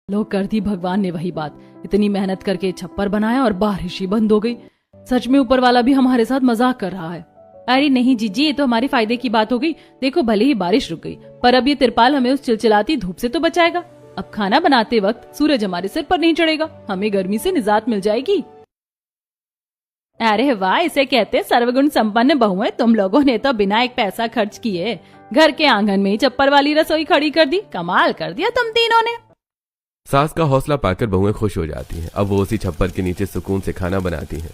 लो कर दी भगवान ने वही बात। इतनी मेहनत करके छप्पर बनाया और बारिश ही बंद हो गई। सच में ऊपर वाला भी हमारे साथ मजाक कर रहा है। अरे नहीं जीजी, ये तो हमारे फायदे की बात हो गई। देखो भले ही बारिश रुक गई, पर अब ये तिरपाल हमें उस चिलचिलाती धूप से तो बचाएगा। अब खाना बनाते वक्त सूरज हमारे सिर पर नहीं चढ़ेगा, हमें गर्मी से निजात मिल जाएगी। अरे वाह, इसे कहते सर्वगुण संपन्न बहू है। तुम लोगों ने तो बिना एक पैसा खर्च किए घर के आंगन में ही छप्पर वाली रसोई खड़ी कर दी। कमाल कर दिया तुम तीनों ने। सास का हौसला पाकर बहुएं खुश हो जाती हैं। अब वो उसी छप्पर के नीचे सुकून से खाना बनाती हैं।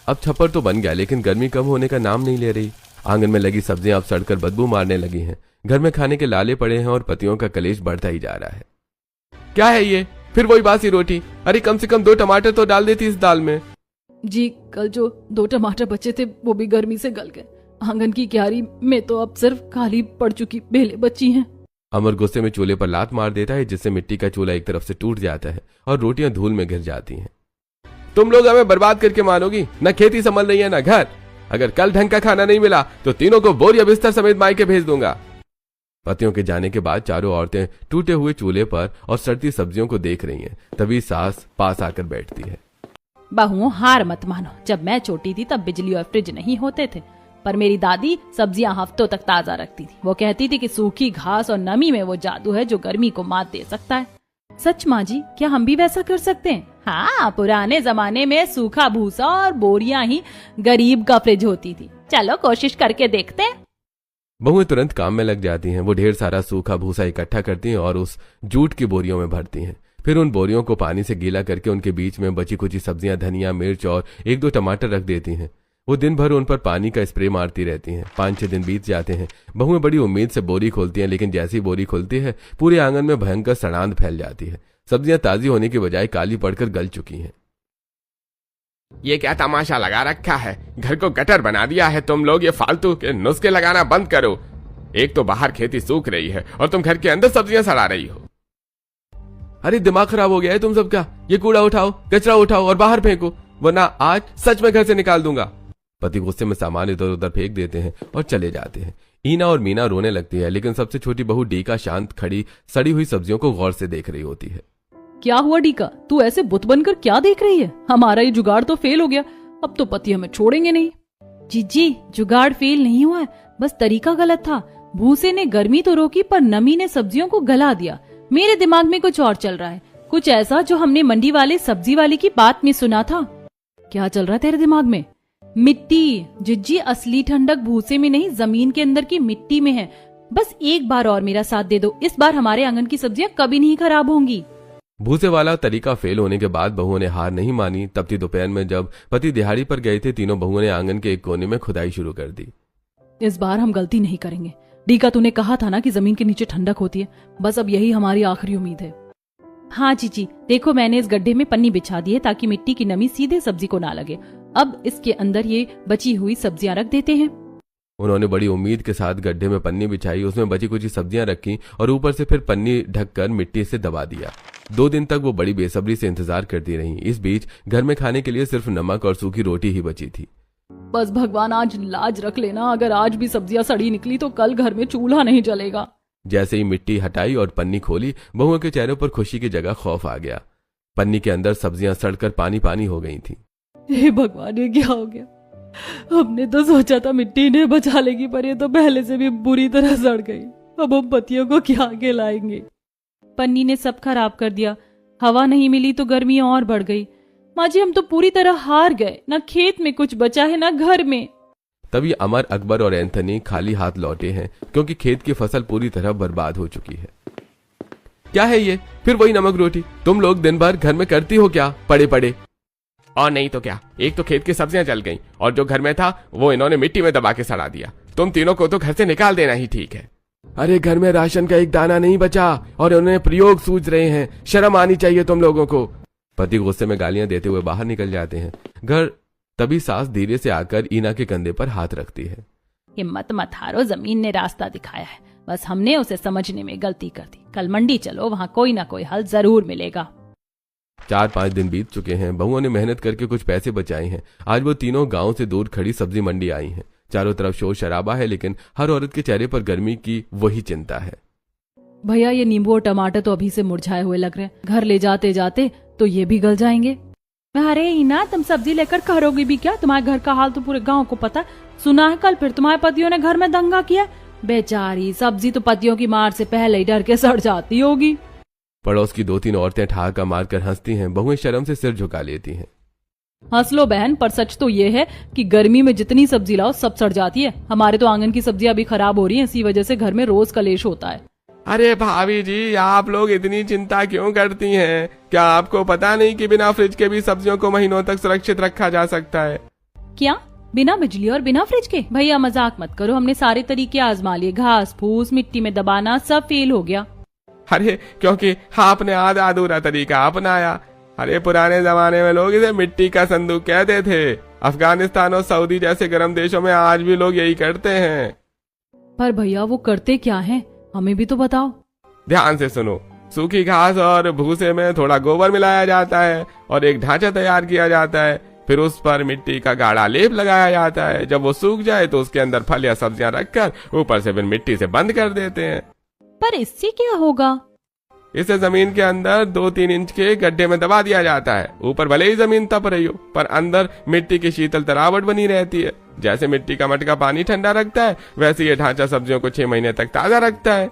अब छप्पर तो बन गया, लेकिन गर्मी कम होने का नाम नहीं ले रही। आंगन में लगी सब्जियां अब सड़कर बदबू मारने लगी हैं। घर में खाने के लाले पड़े हैं और पतियों का कलेश बढ़ता ही जा रहा है। क्या है ये, फिर वही बासी रोटी? अरे कम से कम 2 टमाटर तो डाल देती इस दाल में। जी कल जो 2 टमाटर बचे थे वो भी गर्मी से गल गए। आंगन की क्यारी में तो अब सिर्फ खाली पड़ चुकी बेलें बची हैं। अमर गुस्से में चूल्हे पर लात मार देता है, जिससे मिट्टी का चूल्हा एक तरफ से टूट जाता है और रोटियां धूल में घिर जाती हैं। तुम लोग हमें बर्बाद करके मानोगी? न खेती संभल रही है न घर। अगर कल ढंग का खाना नहीं मिला तो तीनों को बोरिया बिस्तर समेत मायके भेज दूंगा। पतियों के जाने के बाद चारों औरतें टूटे हुए चूल्हे पर और सड़ती सब्जियों को देख रही हैं। तभी सास पास आकर बैठती है। बहुओं हार मत मानो। जब मैं छोटी थी तब बिजली और फ्रिज नहीं होते थे, पर मेरी दादी सब्जियां हफ्तों तक ताजा रखती थी। वो कहती थी कि सूखी घास और नमी में वो जादू है जो गर्मी को मात दे सकता है। सच माँ जी, क्या हम भी वैसा कर सकते हैं? हाँ, पुराने जमाने में सूखा भूसा और बोरियां ही गरीब का फ्रिज होती थी। चलो कोशिश करके देखते हैं। बहुएं तुरंत काम में लग जाती हैं। वो ढेर सारा सूखा भूसा इकट्ठा करती हैं और उस जूट की बोरियों में भरती हैं। फिर उन बोरियों को पानी से गीला करके उनके बीच में बची कुची सब्जियां, धनिया, मिर्च और 1-2 टमाटर रख देती हैं। वो दिन भर उन पर पानी का स्प्रे मारती रहती हैं। 5-6 दिन बीत जाते हैं। बहुएं बड़ी उम्मीद से बोरी खोलती हैं, लेकिन जैसी बोरी खुलती है पूरे आंगन में भयंकर सड़ांध फैल जाती है। सब्जियां ताजी होने की बजाय काली पड़कर गल चुकी हैं। ये क्या तमाशा लगा रखा है? घर को गटर बना दिया है तुम लोग। ये फालतू के नुस्खे लगाना बंद करो। एक तो बाहर खेती सूख रही है और तुम घर के अंदर सब्जियां सड़ा रही हो। अरे दिमाग खराब हो गया है तुम सबका। ये कूड़ा उठाओ, कचरा उठाओ और बाहर फेंको, वरना आज सच में घर से निकाल दूंगा। पति गुस्से में सामान इधर उधर फेंक देते हैं और चले जाते हैं। ईना और मीना रोने लगती है, लेकिन सबसे छोटी बहू डीका शांत खड़ी सड़ी हुई सब्जियों को गौर से देख रही होती है। क्या हुआ डीका, तू ऐसे बुत बनकर क्या देख रही है? हमारा ये जुगाड़ तो फेल हो गया, अब तो पति हमें छोड़ेंगे नहीं। जीजी, जुगाड़ फेल नहीं हुआ है, बस तरीका गलत था। भूसे ने गर्मी तो रोकी, पर नमी ने सब्जियों को गला दिया। मेरे दिमाग में कुछ और चल रहा है, कुछ ऐसा जो हमने मंडी वाले सब्जी वाले की बात में सुना था। क्या चल रहा है तेरे दिमाग में? मिट्टी। जिज्जी, असली ठंडक भूसे में नहीं, जमीन के अंदर की मिट्टी में है। बस एक बार और मेरा साथ दे दो, इस बार हमारे आंगन की सब्जियां कभी नहीं खराब होंगी। भूसे वाला तरीका फेल होने के बाद बहुओं ने हार नहीं मानी। तब थी दोपहर में, जब पति दिहाड़ी पर गए थे। तीनों बहुओं ने आंगन के एक कोने में खुदाई शुरू कर दी। इस बार हम गलती नहीं करेंगे। डीका, तूने कहा था ना कि जमीन के नीचे ठंडक होती है, बस अब यही हमारी आखिरी उम्मीद है। हाँ जीजी, देखो मैंने इस गड्ढे में पन्नी बिछा दी है ताकि मिट्टी की नमी सीधे सब्जी को ना लगे। अब इसके अंदर ये बची हुई सब्जियां रख देते हैं। उन्होंने बड़ी उम्मीद के साथ गड्ढे में पन्नी बिछाई, उसमें बची कुछ सब्जियां रखी और ऊपर से फिर पन्नी ढककर मिट्टी से दबा दिया। 2 दिन तक वो बड़ी बेसब्री से इंतजार करती रही। इस बीच घर में खाने के लिए सिर्फ नमक और सूखी रोटी ही बची थी। बस भगवान आज लाज रख लेना, अगर आज भी सब्जियां सड़ी निकली तो कल घर में चूल्हा नहीं जलेगा। जैसे ही मिट्टी हटाई और पन्नी खोली, बहुओं के चेहरे पर खुशी की जगह खौफ आ गया। पन्नी के अंदर सब्जियां सड़कर पानी पानी हो गई थी। हे भगवान, ये क्या हो गया? हमने तो सोचा था मिट्टी इन्हें बचा लेगी, पर ये तो पहले से भी बुरी तरह सड़ गई। अब हम पतियों को क्या खिलाएंगे? पन्नी ने सब खराब कर दिया। हवा नहीं मिली तो गर्मी और बढ़ गई। माँ जी, हम तो पूरी तरह हार गए। न खेत में कुछ बचा है न घर में। तभी अमर, अकबर और एंथनी खाली हाथ लौटे हैं, क्योंकि खेत की फसल पूरी तरह बर्बाद हो चुकी है। क्या है ये, फिर वही नमक रोटी? तुम लोग दिन भर घर में करती हो क्या, पड़े पड़े? और नहीं तो क्या, एक तो खेत की सब्जियां जल गईं और जो घर में था वो इन्होंने मिट्टी में दबा के सड़ा दिया। तुम तीनों को तो घर से निकाल देना ही ठीक है। अरे घर में राशन का एक दाना नहीं बचा और उन्हें प्रयोग सूझ रहे हैं। शर्म आनी चाहिए तुम लोगों को। पति गुस्से में गालियां देते हुए बाहर निकल जाते हैं। घर तभी सास धीरे से आकर ईना के कंधे पर हाथ रखती है। हिम्मत मत हारो, जमीन ने रास्ता दिखाया है, बस हमने उसे समझने में गलती कर दी। कल मंडी चलो, वहाँ कोई ना कोई हल जरूर मिलेगा। 4-5 दिन बीत चुके हैं। बहुओं ने मेहनत करके कुछ पैसे बचाए हैं। आज वो तीनों गांव से दूर खड़ी सब्जी मंडी आई हैं। चारों तरफ शोर शराबा है, लेकिन हर औरत के चेहरे पर गर्मी की वही चिंता है। भैया ये नींबू और टमाटर तो अभी से मुरझाए हुए लग रहे हैं, घर ले जाते जाते तो ये भी गल जाएंगे। अरे हीना, तुम सब्जी लेकर करोगी भी क्या? तुम्हारे घर का हाल तो पूरे गांव को पता है। सुना है कल फिर तुम्हारे पतियों ने घर में दंगा किया। बेचारी सब्जी तो पतियों की मार से पहले ही डर के सड़ जाती होगी। पड़ोस की 2-3 औरतें ठहाका मारकर हंसती हैं। बहुएं शर्म से सिर झुका लेती हैं। हंस लो बहन, पर सच तो ये है कि गर्मी में जितनी सब्जी लाओ सब सड़ जाती है। हमारे तो आंगन की सब्जियां अभी खराब हो रही हैं, इसी वजह से घर में रोज कलेश होता है। अरे भाभी जी, आप लोग इतनी चिंता क्यों करती हैं? क्या आपको पता नहीं कि बिना फ्रिज के भी सब्जियों को महीनों तक सुरक्षित रखा जा सकता है? क्या बिना बिजली और बिना फ्रिज के? भैया मजाक मत करो, हमने सारे तरीके आजमा लिए, घास फूस मिट्टी में दबाना सब फेल हो गया। अरे क्योंकि आपने आधा अधूरा तरीका अपनाया। अरे पुराने जमाने में लोग इसे मिट्टी का संदूक कहते थे। अफगानिस्तान और सऊदी जैसे गर्म देशों में आज भी लोग यही करते हैं। पर भैया वो करते क्या हैं? हमें भी तो बताओ। ध्यान से सुनो। सूखी घास और भूसे में थोड़ा गोबर मिलाया जाता है और एक ढांचा तैयार किया जाता है। फिर उस पर मिट्टी का गाढ़ा लेप लगाया जाता है। जब वो सूख जाए तो उसके अंदर फल या सब्जियां रखकर ऊपर से फिर मिट्टी से बंद कर देते हैं। पर इससे क्या होगा? इसे जमीन के अंदर 2-3 इंच के गड्ढे में दबा दिया जाता है। ऊपर भले ही जमीन तप रही हो, पर अंदर मिट्टी की शीतल तरावट बनी रहती है। जैसे मिट्टी का मटका पानी ठंडा रखता है, वैसे ये ढांचा सब्जियों को 6 महीने तक ताजा रखता है।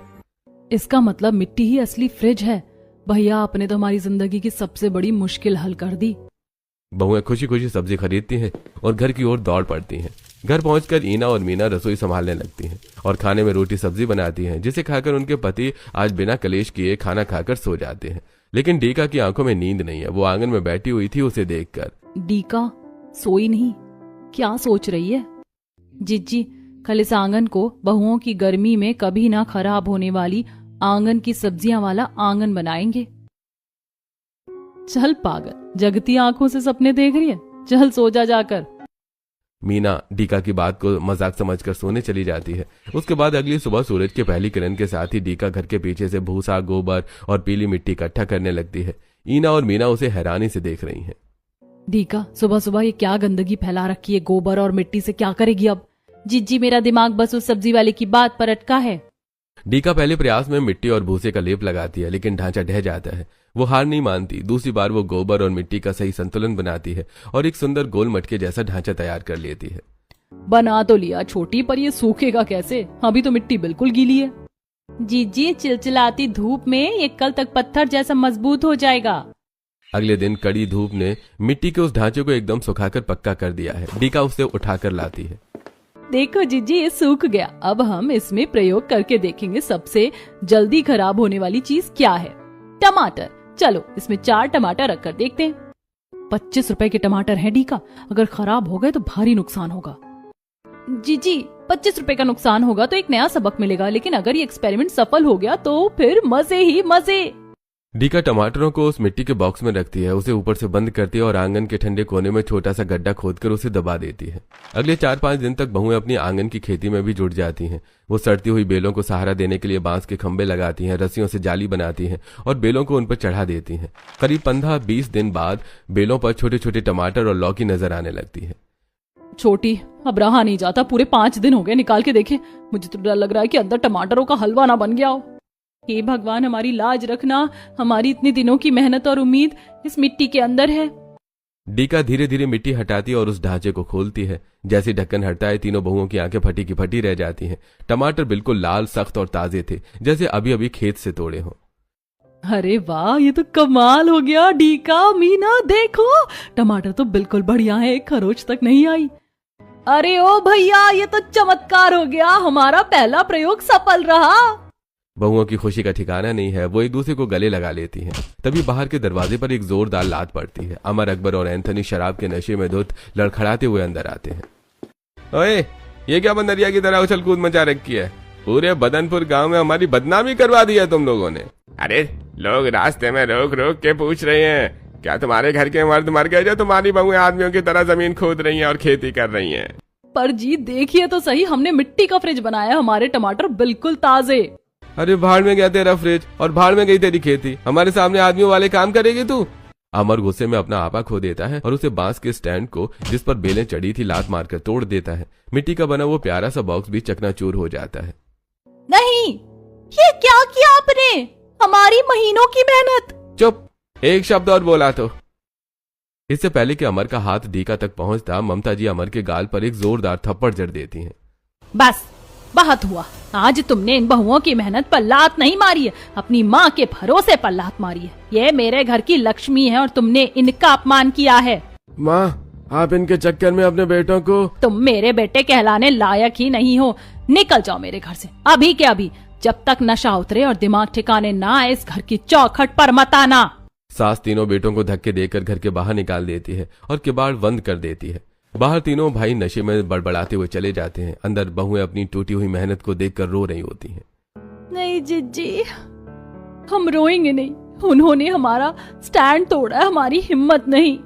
इसका मतलब मिट्टी ही असली फ्रिज है। भैया आपने तो हमारी जिंदगी की सबसे बड़ी मुश्किल हल कर दी। बहुएं खुशी खुशी सब्जी खरीदती हैं और घर की ओर दौड़ पड़ती हैं। घर पहुंचकर ईना और मीना रसोई संभालने लगती हैं और खाने में रोटी सब्जी बनाती हैं, जिसे खाकर उनके पति आज बिना कलेश किए खाना खाकर सो जाते हैं। लेकिन डीका की आंखों में नींद नहीं है। वो आंगन में बैठी हुई थी उसे देखकर। डीका सोई नहीं? क्या सोच रही है? जिज्जी, कल इस आंगन को बहुओं की गर्मी में कभी ना खराब होने वाली आंगन की सब्जियां वाला आंगन बनाएंगे। चल पागल, जगती आंखों से सपने देख रही है, चल सो जा जाकर। मीना डीका की बात को मजाक समझकर सोने चली जाती है। उसके बाद अगली सुबह सूरज की पहली किरण के साथ ही डीका घर के पीछे से भूसा, गोबर और पीली मिट्टी इकट्ठा करने लगती है। ईना और मीना उसे हैरानी से देख रही हैं। डीका, सुबह सुबह ये क्या गंदगी फैला रखी है? गोबर और मिट्टी से क्या करेगी अब? जिज्जी, मेरा दिमाग बस उस सब्जी वाले की बात पर अटका है। डीका पहले प्रयास में मिट्टी और भूसे का लेप लगाती है, लेकिन ढांचा ढह जाता है। वो हार नहीं मानती। दूसरी बार वो गोबर और मिट्टी का सही संतुलन बनाती है और एक सुंदर गोल मटके जैसा ढांचा तैयार कर लेती है। बना तो लिया छोटी, पर ये सूखेगा कैसे? अभी तो मिट्टी बिल्कुल गीली है। जीजी, चिलचिलाती धूप में ये कल तक पत्थर जैसा मजबूत हो जाएगा। अगले दिन कड़ी धूप ने मिट्टी के उस ढांचे को एकदम सुखाकर पक्का कर दिया है। डीका उसे उठाकर लाती है। देखो जीजी, ये सूख गया। अब हम इसमें प्रयोग करके देखेंगे सबसे जल्दी खराब होने वाली चीज क्या है। टमाटर। चलो इसमें 4 टमाटर रखकर देखते हैं। 25 रुपए के टमाटर हैं डीका, अगर खराब हो गए तो भारी नुकसान होगा। जीजी, 25 रुपए का नुकसान होगा तो एक नया सबक मिलेगा, लेकिन अगर ये एक्सपेरिमेंट सफल हो गया तो फिर मजे ही मजे। डीका टमाटरों को उस मिट्टी के बॉक्स में रखती है, उसे ऊपर से बंद करती है और आंगन के ठंडे कोने में छोटा सा गड्ढा खोदकर उसे दबा देती है। अगले 4-5 दिन तक बहुएं अपनी आंगन की खेती में भी जुट जाती हैं। वो सड़ती हुई बेलों को सहारा देने के लिए बांस के खंभे लगाती हैं, रस्सियों से जाली बनाती हैं और बेलों को उन पर चढ़ा देती हैं। करीब 15-20 दिन बाद बेलों पर छोटे छोटे टमाटर और लौकी नजर आने लगती है। छोटी, अब रहा नहीं जाता, पूरे 5 दिन हो गए, निकाल के देखे। मुझे तो डर लग रहा है कि अंदर टमाटरों का हलवा ना बन गया हो। हे भगवान, हमारी लाज रखना। हमारी इतने दिनों की मेहनत और उम्मीद इस मिट्टी के अंदर है। डीका धीरे धीरे मिट्टी हटाती और उस ढांचे को खोलती है। जैसे ढक्कन हटता है, तीनों बहुओं की आंखें फटी की फटी रह जाती हैं। टमाटर बिल्कुल लाल, सख्त और ताजे थे, जैसे अभी अभी खेत से तोड़े हों। अरे वाह, ये तो कमाल हो गया। डीका, मीना, देखो टमाटर तो बिल्कुल बढ़िया है, एक खरोच तक नहीं आई। अरे ओ भैया, ये तो चमत्कार हो गया, हमारा पहला प्रयोग सफल रहा। बहुओं की खुशी का ठिकाना नहीं है। वो एक दूसरे को गले लगा लेती हैं। तभी बाहर के दरवाजे पर एक जोरदार लात पड़ती है। अमर, अकबर और एंथनी शराब के नशे में धुत लड़खड़ाते हुए अंदर आते हैं। ओए, ये क्या बंदरिया की तरह उछल कूद मचा रखी है? पूरे बदनपुर गांव में हमारी बदनामी करवा दी है तुम लोगों ने। अरे लोग रास्ते में रोक रोक के पूछ रहे हैं, क्या तुम्हारे घर के मर्द मर गए जो तुम्हारी बहुएं आदमियों की तरह जमीन खोद रही हैं और खेती कर रही हैं? पर जी देखिए तो सही, हमने मिट्टी का फ्रिज बनाया, हमारे टमाटर बिल्कुल ताजे। अरे भाड़ में गया तेरा फ्रिज और भाड़ में गई तेरी खेती। हमारे सामने आदमियों वाले काम करेगी तू? अमर गुस्से में अपना आपा खो देता है और उसे बांस के स्टैंड को, जिस पर बेलें चढ़ी थी, लात मारकर तोड़ देता है। मिट्टी का बना वो प्यारा सा बॉक्स भी चकनाचूर हो जाता है। नहीं, ये क्या किया आपने? हमारी महीनों की मेहनत। चुप, एक शब्द और बोला तो। इससे पहले कि अमर का हाथ डीका तक पहुंचता, ममता जी अमर के गाल पर एक जोरदार थप्पड़ जड़ देती हैं। बस बहुत हुआ। आज तुमने इन बहुओं की मेहनत पर लात नहीं मारी है, अपनी माँ के भरोसे पर लात मारी है। ये मेरे घर की लक्ष्मी है और तुमने इनका अपमान किया है। माँ, आप इनके चक्कर में अपने बेटों को। तुम मेरे बेटे कहलाने लायक ही नहीं हो। निकल जाओ मेरे घर से अभी के अभी। जब तक नशा उतरे और दिमाग ठिकाने ना आए, इस घर की चौखट पर मत आना। सास तीनों बेटों को धक्के देकर घर के बाहर निकाल देती है और किवाड़ बंद कर देती है। बाहर तीनों भाई नशे में बड़बड़ाते हुए चले जाते हैं। अंदर बहुएं अपनी टूटी हुई मेहनत को देखकर रो रही होती हैं। नहीं जिज्जी, हम रोएंगे नहीं। उन्होंने हमारा स्टैंड तोड़ा, हमारी हिम्मत नहीं।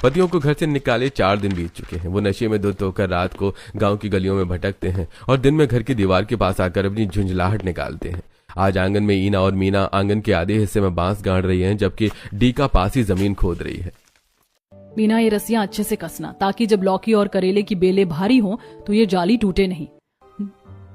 पतियों को घर से निकाले 4 दिन बीत चुके हैं। वो नशे में धुत होकर रात को गांव की गलियों में भटकते हैं और दिन में घर की दीवार के पास आकर अपनी झुंझलाहट निकालते हैं। आज आंगन में ईना और मीना आंगन के आधे हिस्से में बांस गाड़ रही हैं, जबकि डीका पास ही जमीन खोद रही है। मीना, ये रस्सियां अच्छे से कसना, ताकि जब लौकी और करेले की बेलें भारी हों तो ये जाली टूटे नहीं।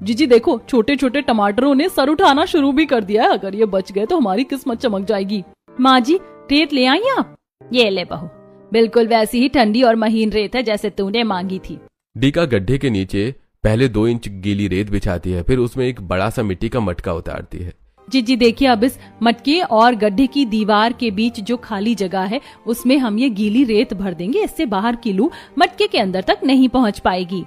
जीजी देखो, छोटे छोटे टमाटरों ने सर उठाना शुरू भी कर दिया है। अगर ये बच गए तो हमारी किस्मत चमक जाएगी। माँ जी, रेत ले आई आप? ये ले बहू, बिल्कुल वैसी ही ठंडी और महीन रेत है जैसे तूने मांगी थी। डीका गड्ढे के नीचे पहले 2 इंच गीली रेत बिछाती है, फिर उसमें एक बड़ा सा मिट्टी का मटका उतारती है। जी देखिए, अब इस मटके और गड्ढे की दीवार के बीच जो खाली जगह है उसमें हम ये गीली रेत भर देंगे। इससे बाहर की लू मटके के अंदर तक नहीं पहुंच पाएगी।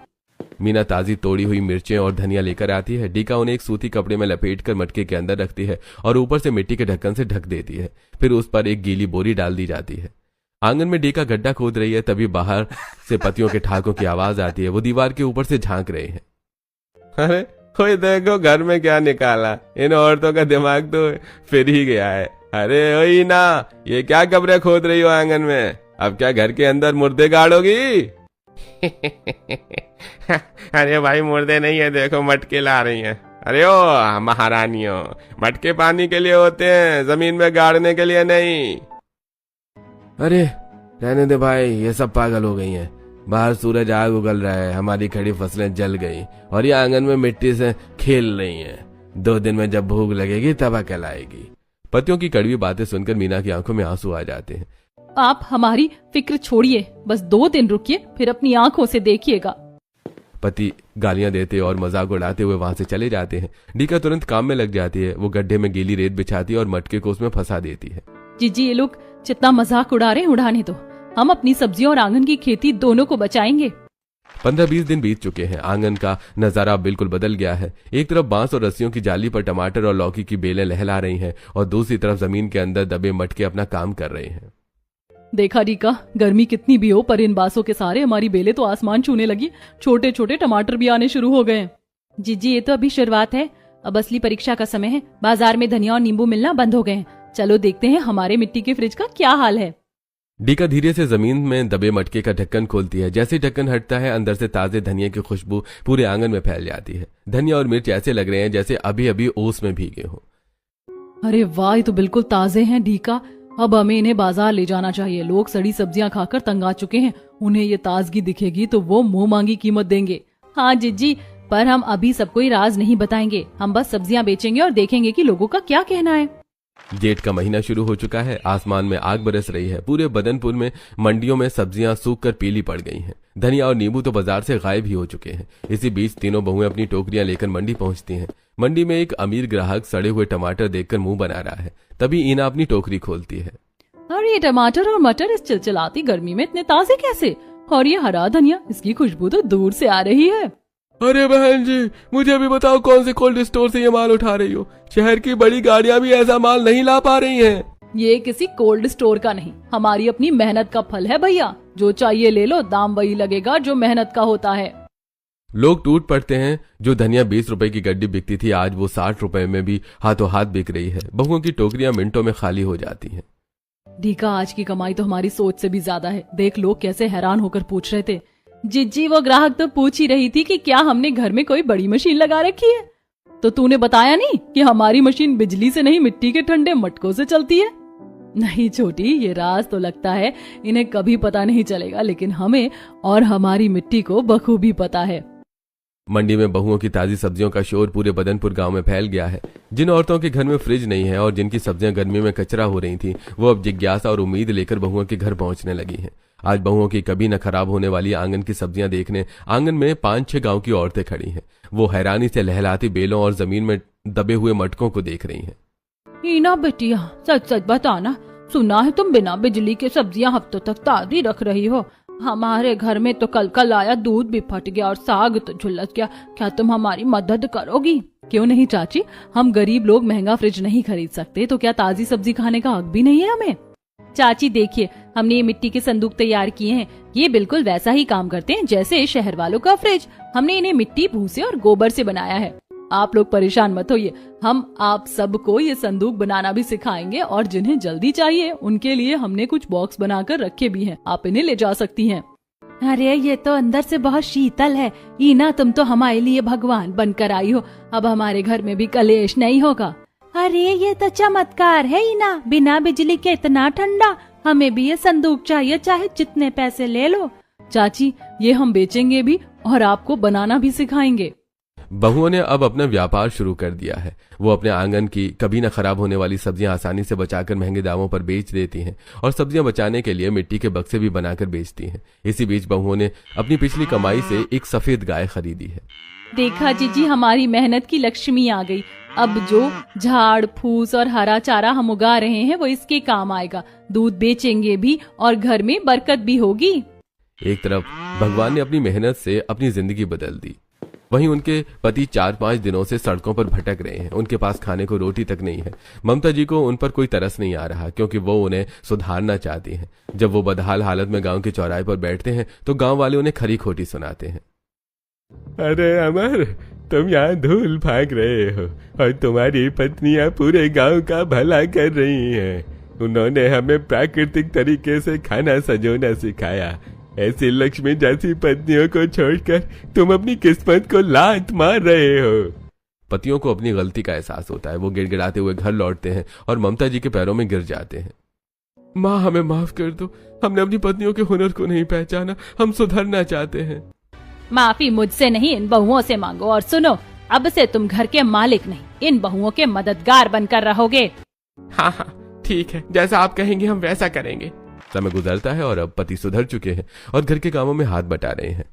मीना ताजी तोड़ी हुई मिर्चें और धनिया लेकर आती है। डीका उन्हें एक सूती कपड़े में लपेटकर मटके के अंदर रखती है और ऊपर से मिट्टी के ढक्कन से ढक देती है। फिर उस पर एक गीली बोरी डाल दी जाती है। आंगन में डीका गड्ढा खोद रही है, तभी बाहर से पतियों के ठाकों की आवाज आती है। वो दीवार के ऊपर से झांक रहे हैं। अरे कोई देखो घर में क्या निकाला। इन औरतों का दिमाग तो फिर ही गया है। अरे ओई ना, ये क्या कब्रें खोद रही हो आंगन में? अब क्या घर के अंदर मुर्दे गाड़ोगी? अरे भाई, मुर्दे नहीं है, देखो मटके ला रही हैं। अरे ओ महारानियों, मटके पानी के लिए होते हैं, जमीन में गाड़ने के लिए नहीं। अरे रहने दे भाई, ये सब पागल हो गई हैं। बाहर सूरज आग उगल रहा है, हमारी खड़ी फसलें जल गई और ये आंगन में मिट्टी से खेल रही हैं। 2 दिन में जब भूख लगेगी तब अकल आएगी। पतियों की कड़वी बातें सुनकर मीना की आंखों में आंसू आ जाते हैं। आप हमारी फिक्र छोड़िए, बस 2 दिन रुकिए, फिर अपनी आंखों से देखिएगा। पति गालियां देते और मजाक उड़ाते हुए वहां से चले जाते हैं। डीका तुरंत काम में लग जाती है। वो गड्ढे में गीली रेत बिछाती है और मटके को उसमें फंसा देती है। जीजी, ये लोग जितना मजाक उड़ा रहे उड़ाने दो, हम अपनी सब्जियों और आंगन की खेती दोनों को बचाएंगे। 15-20 दिन बीत चुके हैं। आंगन का नजारा बिल्कुल बदल गया है। एक तरफ बांस और रस्सियों की जाली पर टमाटर और लौकी की बेलें लहला रही हैं और दूसरी तरफ जमीन के अंदर दबे मटके अपना काम कर रहे हैं। देखा रीका, गर्मी कितनी भी हो पर इन बांसों के सहारे हमारी बेलें तो आसमान छूने लगी। छोटे छोटे टमाटर भी आने शुरू हो गए। जीजी, ये तो अभी शुरुआत है, अब असली परीक्षा का समय है। बाजार में धनिया और नींबू मिलना बंद हो गए हैं। चलो देखते हैं हमारे मिट्टी के फ्रिज का क्या हाल है। डीका धीरे से जमीन में दबे मटके का ढक्कन खोलती है। जैसे ढक्कन हटता है, अंदर से ताजे धनिया की खुशबू पूरे आंगन में फैल जाती है। धनिया और मिर्च ऐसे लग रहे हैं जैसे अभी अभी ओस में भीगे हो। अरे वाह, ये तो बिल्कुल ताजे हैं डीका। अब हमें इन्हें बाजार ले जाना चाहिए। लोग सड़ी सब्जियां खाकर तंग आ चुके हैं। उन्हें ये ताजगी दिखेगी तो वो मुंह मांगी कीमत देंगे। हाँ जिज्जी, पर हम अभी सबको राज नहीं बताएंगे। हम बस सब्जियां बेचेंगे और देखेंगे कि लोगों का क्या कहना है। जेठ का महीना शुरू हो चुका है। आसमान में आग बरस रही है। पूरे बदनपुर में मंडियों में सब्जियां सूख कर पीली पड़ गई हैं। धनिया और नींबू तो बाजार से गायब ही हो चुके हैं। इसी बीच तीनों बहुएं अपनी टोकरियां लेकर मंडी पहुंचती हैं। मंडी में एक अमीर ग्राहक सड़े हुए टमाटर देखकर मुंह बना रहा है। तभी ईना अपनी टोकरी खोलती है। अरे ये टमाटर और मटर इस चिलचिलाती गर्मी में इतने ताजे कैसे? और ये हरा धनिया, इसकी खुशबू तो दूर से आ रही है। अरे बहन जी, मुझे भी बताओ कौन से कोल्ड स्टोर से ये माल उठा रही हो? शहर की बड़ी गाड़ियां भी ऐसा माल नहीं ला पा रही हैं। ये किसी कोल्ड स्टोर का नहीं, हमारी अपनी मेहनत का फल है भैया। जो चाहिए ले लो, दाम वही लगेगा जो मेहनत का होता है। लोग टूट पड़ते हैं। जो धनिया 20 रुपए की गड्डी बिकती थी, आज वो 60 रुपए में भी हाथों हाथ बिक रही है। बहुओं की टोकरियां मिनटों में खाली हो जाती हैं। डीका, आज की कमाई तो हमारी सोच से भी ज्यादा है। देख, लोग कैसे हैरान होकर पूछ रहे थे। जिज्जी, वो ग्राहक तो पूछ ही रही थी कि क्या हमने घर में कोई बड़ी मशीन लगा रखी है। तो तूने बताया नहीं कि हमारी मशीन बिजली से नहीं, मिट्टी के ठंडे मटकों से चलती है। नहीं छोटी, ये राज तो लगता है इन्हें कभी पता नहीं चलेगा, लेकिन हमें और हमारी मिट्टी को बखूबी पता है। मंडी में बहुओं की ताजी सब्जियों का शोर पूरे बदनपुर गांव में फैल गया है। जिन औरतों के घर में फ्रिज नहीं है और जिनकी सब्जियां गर्मी में कचरा हो रही थी, वो अब जिज्ञासा और उम्मीद लेकर बहुओं के घर पहुंचने लगी हैं। आज बहुओं की कभी न खराब होने वाली आंगन की सब्जियां देखने आंगन में 5-6 गांव की औरतें खड़ी हैं। वो हैरानी से लहलाती बेलों और जमीन में दबे हुए मटकों को देख रही हैं। हीना बेटिया, सच सच बताना, सुना है तुम बिना बिजली के सब्जियां हफ्तों तक ताजी रख रही हो। हमारे घर में तो कल आया दूध भी फट गया और साग तो झुलस गया। क्या तुम हमारी मदद करोगी? क्यों नहीं चाची, हम गरीब लोग महंगा फ्रिज नहीं खरीद सकते, तो क्या ताजी सब्जी खाने का हक भी नहीं है हमें? चाची देखिए, हमने ये मिट्टी के संदूक तैयार किए हैं। ये बिल्कुल वैसा ही काम करते हैं जैसे शहर वालों का फ्रिज। हमने इन्हें मिट्टी, भूसे और गोबर से बनाया है। आप लोग परेशान मत होइए, हम आप सबको ये संदूक बनाना भी सिखाएंगे और जिन्हें जल्दी चाहिए उनके लिए हमने कुछ बॉक्स बनाकर रखे भी हैं। आप इन्हें ले जा सकती हैं। अरे ये तो अंदर से बहुत शीतल है। ईना, तुम तो हमारे लिए भगवान बनकर आई हो। अब हमारे घर में भी कलेश नहीं होगा। अरे ये तो चमत्कार है ईना, बिना बिजली के इतना ठंडा। हमें भी ये संदूक चाहिए, चाहे जितने पैसे ले लो। चाची, ये हम बेचेंगे भी और आपको बनाना भी सिखाएंगे। बहुओं ने अब अपना व्यापार शुरू कर दिया है। वो अपने आंगन की कभी न खराब होने वाली सब्जियां आसानी से बचाकर महंगे दामों पर बेच देती हैं और सब्जियां बचाने के लिए मिट्टी के बक्से भी बनाकर बेचती हैं। इसी बीच बहुओं ने अपनी पिछली कमाई से एक सफेद गाय खरीदी है। देखा जीजी, हमारी मेहनत की लक्ष्मी आ गई। अब जो झाड़ फूस और हरा चारा हम उगा रहे हैं वो इसके काम आएगा। दूध बेचेंगे भी और घर में बरकत भी होगी। एक तरफ भगवान ने अपनी मेहनत से अपनी जिंदगी बदल दी, वहीं उनके पति 4-5 दिनों से सड़कों पर भटक रहे हैं। उनके पास खाने को रोटी तक नहीं है। ममता जी को उन पर कोई तरस नहीं आ रहा, क्योंकि वो उन्हें सुधारना चाहती हैं। जब वो बदहाल हालत में गांव के चौराहे पर बैठते हैं तो गांव वाले उन्हें खरी खोटी सुनाते हैं। अरे अमर, तुम यहाँ धूल भाग रहे हो और तुम्हारी पत्नियां पूरे गांव का भला कर रही हैं। उन्होंने हमें प्राकृतिक तरीके से खाना सजोना सिखाया। ऐसी लक्ष्मी जैसी पत्नियों को छोड़कर तुम अपनी किस्मत को लात मार रहे हो। पतियों को अपनी गलती का एहसास होता है। वो गिड़गिड़ाते हुए घर लौटते हैं और ममता जी के पैरों में गिर जाते हैं। माँ, हमें माफ कर दो, हमने अपनी पत्नियों के हुनर को नहीं पहचाना, हम सुधरना चाहते हैं। माफी मुझसे नहीं, इन बहुओं से मांगो। और सुनो, अब से तुम घर के मालिक नहीं, इन बहुओं के मददगार बनकर रहोगे। हाँ हाँ ठीक है, जैसा आप कहेंगे हम वैसा करेंगे। समय गुजरता है और अब पति सुधर चुके हैं और घर के कामों में हाथ बटा रहे हैं।